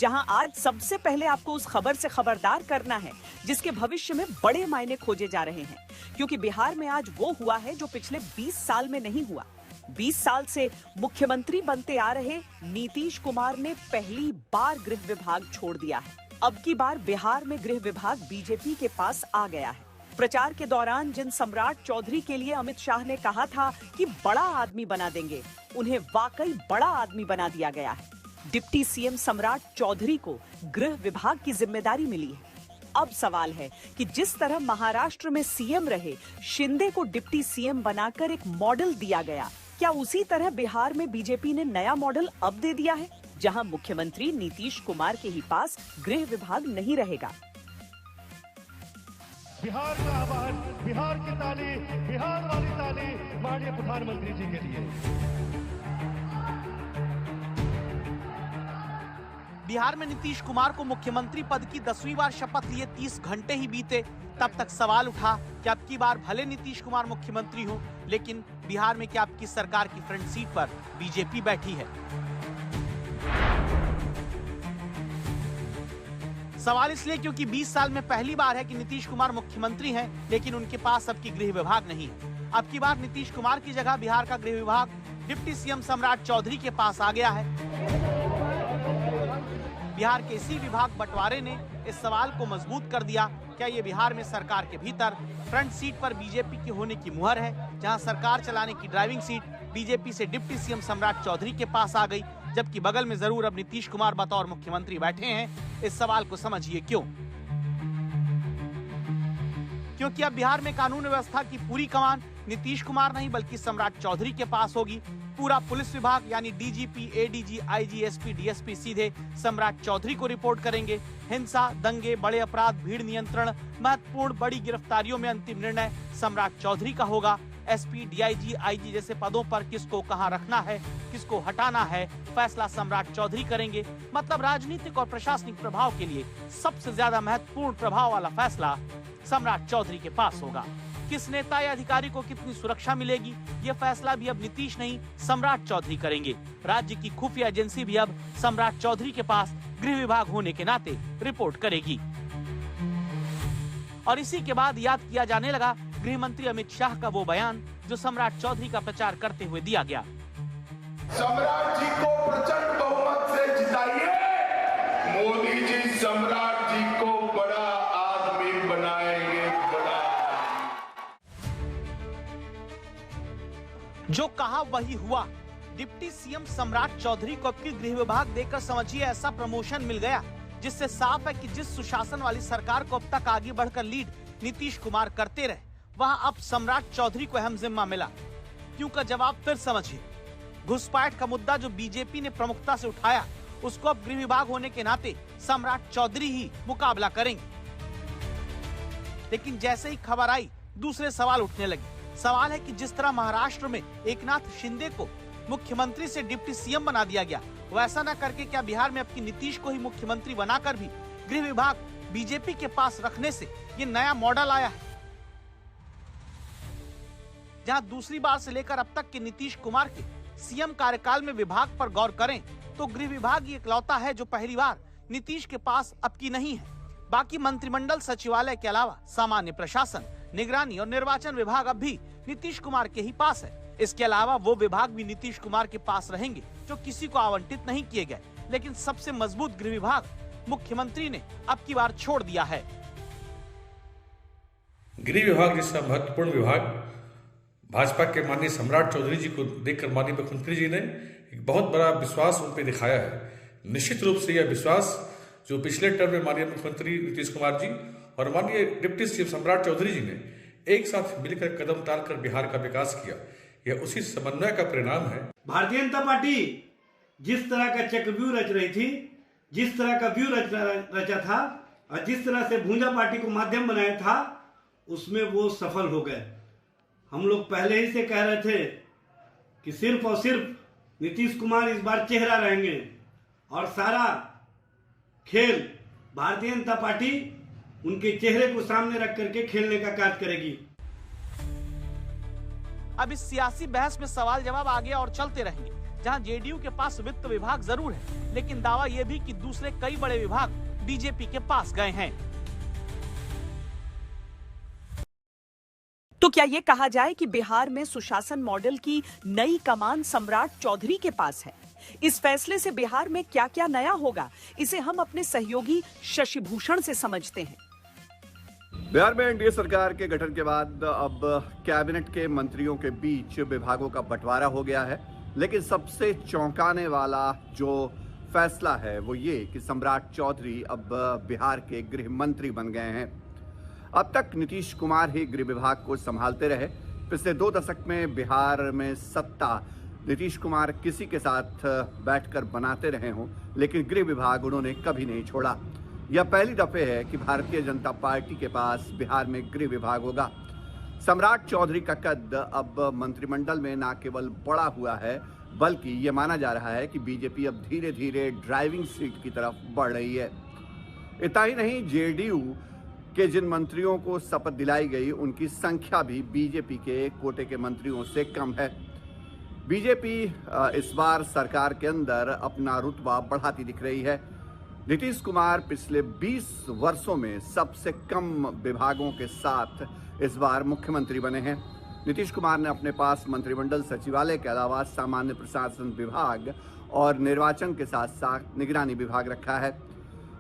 जहां आज सबसे पहले आपको उस खबर से खबरदार करना है जिसके भविष्य में बड़े मायने खोजे जा रहे हैं, क्योंकि बिहार में आज वो हुआ है जो पिछले 20 साल में नहीं हुआ। 20 साल से मुख्यमंत्री बनते आ रहे नीतीश कुमार ने पहली बार गृह विभाग छोड़ दिया है। अब की बार बिहार में गृह विभाग बीजेपी के पास आ गया है। प्रचार के दौरान जिन सम्राट चौधरी के लिए अमित शाह ने कहा था कि बड़ा आदमी बना देंगे, उन्हें वाकई बड़ा आदमी बना दिया गया है। डिप्टी सीएम सम्राट चौधरी को गृह विभाग की जिम्मेदारी मिली है। अब सवाल है कि जिस तरह महाराष्ट्र में सीएम रहे शिंदे को डिप्टी सीएम बनाकर एक मॉडल दिया गया, क्या उसी तरह बिहार में बीजेपी ने नया मॉडल अब दे दिया है, जहां मुख्यमंत्री नीतीश कुमार के ही पास गृह विभाग नहीं रहेगा। बिहार का आह्वान, बिहार की ताली, बिहार वाली ताली माननीय प्रधानमंत्री जी के लिए। बिहार में नीतीश कुमार को मुख्यमंत्री पद की 10वीं बार शपथ लिए 30 घंटे ही बीते, तब तक सवाल उठा कि अब की बार भले नीतीश कुमार मुख्यमंत्री हो, लेकिन बिहार में क्या आपकी सरकार की फ्रंट सीट पर बीजेपी बैठी है। सवाल इसलिए क्योंकि 20 साल में पहली बार है कि नीतीश कुमार मुख्यमंत्री हैं, लेकिन उनके पास अब की गृह विभाग नहीं है। अब की बार नीतीश कुमार की जगह बिहार का गृह विभाग डिप्टी सीएम सम्राट चौधरी के पास आ गया है। बिहार के इसी विभाग बंटवारे ने इस सवाल को मजबूत कर दिया, क्या ये बिहार में सरकार के भीतर फ्रंट सीट पर बीजेपी की होने की मुहर है, जहां सरकार चलाने की ड्राइविंग सीट बीजेपी से डिप्टी सीएम सम्राट चौधरी के पास आ गई, जबकि बगल में जरूर अब नीतीश कुमार बतौर मुख्यमंत्री बैठे हैं। इस सवाल को समझिए क्यों। क्योंकि अब बिहार में कानून व्यवस्था की पूरी कमान नीतीश कुमार नहीं बल्कि सम्राट चौधरी के पास होगी। पूरा पुलिस विभाग यानी DGP, ADG, IG, SP, DSP सीधे सम्राट चौधरी को रिपोर्ट करेंगे। हिंसा, दंगे, बड़े अपराध, भीड़ नियंत्रण, महत्वपूर्ण बड़ी गिरफ्तारियों में अंतिम निर्णय सम्राट चौधरी का होगा। एसपी, डीआईजी, आईजी जैसे पदों पर किसको कहां रखना है, किसको हटाना है, फैसला सम्राट चौधरी करेंगे। मतलब राजनीतिक और प्रशासनिक प्रभाव के लिए सबसे ज्यादा महत्वपूर्ण प्रभाव वाला फैसला सम्राट चौधरी के पास होगा। किस नेता या अधिकारी को कितनी सुरक्षा मिलेगी, ये फैसला भी अब नीतीश नहीं सम्राट चौधरी करेंगे। राज्य की खुफिया एजेंसी भी अब सम्राट चौधरी के पास गृह विभाग होने के नाते रिपोर्ट करेगी। और इसी के बाद याद किया जाने लगा गृह मंत्री अमित शाह का वो बयान जो सम्राट चौधरी का प्रचार करते हुए दिया गया। सम्राट जी को प्रचंड बहुमत से जिताइए, मोदी जी सम्राट जी को बड़ा आदमी बनाएंगे, बड़ा। जो कहा वही हुआ। डिप्टी सीएम सम्राट चौधरी को अब की गृह विभाग देकर समझिए ऐसा प्रमोशन मिल गया, जिससे साफ है कि जिस सुशासन वाली सरकार को अब तक आगे बढ़कर लीड नीतीश कुमार करते रहे, वहां अब सम्राट चौधरी को अहम जिम्मा मिला। क्यों का जवाब फिर समझिए। घुसपैठ का मुद्दा जो बीजेपी ने प्रमुखता से उठाया, उसको अब गृह विभाग होने के नाते सम्राट चौधरी ही मुकाबला करेंगे। लेकिन जैसे ही खबर आई, दूसरे सवाल उठने लगे। सवाल है कि जिस तरह महाराष्ट्र में एकनाथ शिंदे को मुख्यमंत्री से डिप्टी सीएम बना दिया गया, वैसा न करके क्या बिहार में अब की नीतीश को ही मुख्यमंत्री बनाकर भी गृह विभाग बीजेपी के पास रखने से ये नया मॉडल आया है, जहां दूसरी बार से लेकर अब तक के नीतीश कुमार के सीएम कार्यकाल में विभाग पर गौर करें तो गृह विभाग ही इकलौता है जो पहली बार नीतीश के पास अब की नहीं है। बाकी मंत्रिमंडल सचिवालय के अलावा सामान्य प्रशासन, निगरानी और निर्वाचन विभाग अब भी नीतीश कुमार के ही पास है। इसके अलावा वो विभाग भी नीतीश कुमार के पास रहेंगे जो किसी को आवंटित नहीं किए गए, लेकिन सबसे मजबूत गृह विभाग मुख्यमंत्री ने अब की बार छोड़ दिया है। गृह विभाग जैसा महत्वपूर्ण विभाग भाजपा के माननीय सम्राट चौधरी जी को देखकर माननीय मुख्यमंत्री जी ने एक बहुत बड़ा विश्वास उन पर दिखाया है। निश्चित रूप से यह विश्वास जो पिछले टर्म में माननीय मुख्यमंत्री नीतीश कुमार जी और माननीय डिप्टी सीएम सम्राट चौधरी जी ने एक साथ मिलकर कदम डालकर बिहार का विकास किया, यह उसी समन्वय का परिणाम है। भारतीय जनता पार्टी जिस तरह का चक्रव्यूह रच रही थी, जिस तरह का व्यू रचा था और जिस तरह से भूंजा पार्टी को माध्यम बनाया था, उसमें वो सफल हो गए। हम लोग पहले ही से कह रहे थे कि सिर्फ और सिर्फ नीतीश कुमार इस बार चेहरा रहेंगे और सारा खेल भारतीय जनता पार्टी उनके चेहरे को सामने रख करके खेलने का कार्य करेगी। अब इस सियासी बहस में सवाल जवाब आगे और चलते रहेंगे। जहां जेडीयू के पास वित्त विभाग जरूर है, लेकिन दावा यह भी कि दूसरे कई बड़े विभाग बीजेपी के पास गए हैं। तो क्या ये कहा जाए कि बिहार में सुशासन मॉडल की नई कमान सम्राट चौधरी के पास है? इस फैसले से बिहार में क्या क्या नया होगा, इसे हम अपने सहयोगी शशि भूषण से समझते हैं। बिहार में एनडीए सरकार के गठन के बाद अब कैबिनेट के मंत्रियों के बीच विभागों का बंटवारा हो गया है, लेकिन सबसे चौंकाने वाला जो फैसला है वो ये कि सम्राट चौधरी अब बिहार के गृह मंत्री बन गए हैं। अब तक नीतीश कुमार ही गृह विभाग को संभालते रहे। पिछले 2 दशक में बिहार में सत्ता नीतीश कुमार किसी के साथ बैठकर बनाते रहे हों, लेकिन गृह विभाग उन्होंने कभी नहीं छोड़ा। यह पहली दफे है कि भारतीय जनता पार्टी के पास बिहार में गृह विभाग होगा। सम्राट चौधरी का कद अब मंत्रिमंडल में न केवल बड़ा हुआ है, बल्कि यह माना जा रहा है कि बीजेपी अब धीरे धीरे ड्राइविंग सीट की तरफ बढ़ रही है। इतना ही नहीं, जेडीयू के जिन मंत्रियों को शपथ दिलाई गई उनकी संख्या भी बीजेपी के कोटे के मंत्रियों से कम है। बीजेपी इस बार सरकार के अंदर अपना रुतबा बढ़ाती दिख रही है। नीतीश कुमार पिछले 20 वर्षों में सबसे कम विभागों के साथ इस बार मुख्यमंत्री बने हैं। नीतीश कुमार ने अपने पास मंत्रिमंडल सचिवालय के अलावा सामान्य प्रशासन विभाग और निर्वाचन के साथ साथ निगरानी विभाग रखा है।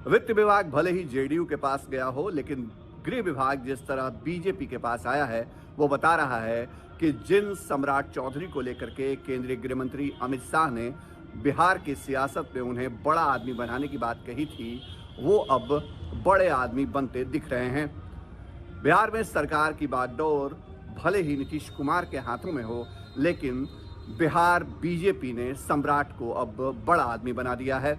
वित्त विभाग भले ही जेडीयू के पास गया हो, लेकिन गृह विभाग जिस तरह बीजेपी के पास आया है वो बता रहा है कि जिन सम्राट चौधरी को लेकर के केंद्रीय गृह मंत्री अमित शाह ने बिहार की सियासत में उन्हें बड़ा आदमी बनाने की बात कही थी, वो अब बड़े आदमी बनते दिख रहे हैं। बिहार में सरकार की बागडोर भले ही नीतीश कुमार के हाथों में हो, लेकिन बिहार बीजेपी ने सम्राट को अब बड़ा आदमी बना दिया है।